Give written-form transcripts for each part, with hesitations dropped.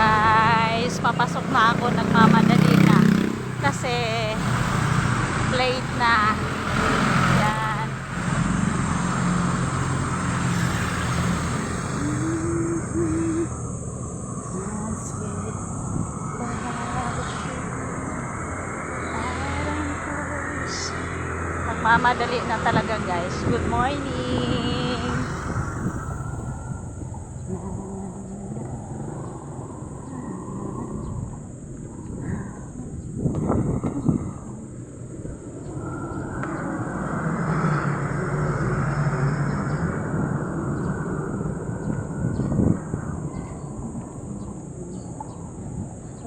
guys, papasok na ako, nagmamadali na kasi late na. Yan. Nagmamadali na talaga guys. Good morning.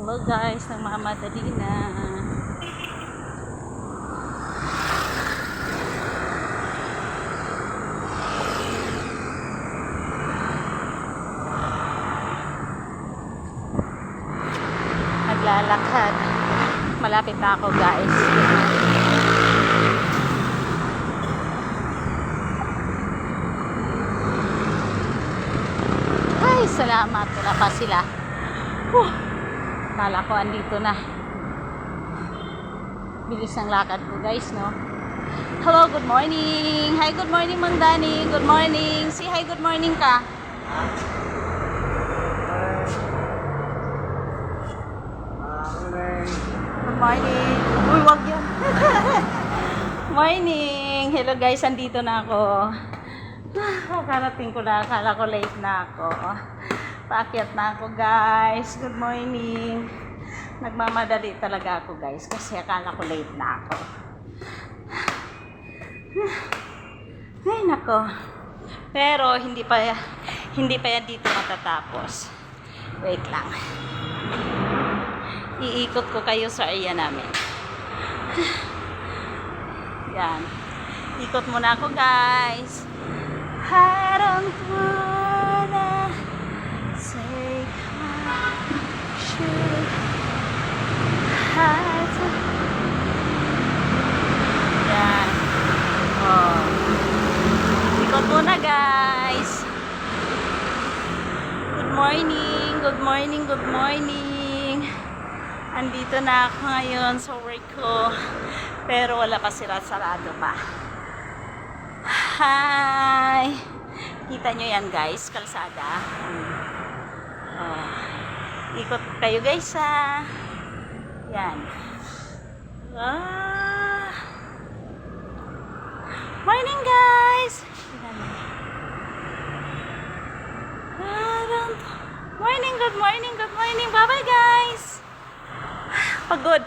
Hello guys, nagmamadali na. Naglalakad. Malapit na ako guys. Ay, salamat. Wala pa sila. Kala ko andito na. Bilis ng lakad ko guys, no? Hello, good morning. Hi, good morning Mang Dani. Good morning. Say hi, good morning ka. Good morning. Uy, wag yan. Morning. Hello guys, andito na ako. Kakarating ko na. Akala ko late na ako. Paakyat na ako guys. Good morning. Nagmamadali talaga ako guys kasi akala ko late na ako. Ay nako. Pero hindi pa yan dito matatapos. Wait lang. Iikot ko kayo sa area namin. Yan. Ikot muna ako guys. I don't wanna take my shoes. Yan. Oh. Ikot muna guys. Good morning. Good morning. Good morning. Andito na ako ngayon sa work ko. Pero wala pa sila, sarado pa. Hi! Kita nyo yan guys, kalsada. Oh. Ikot kayo guys ha. Yan. Ah. Morning guys! Morning, good morning, good morning. Bye bye guys! Pagod.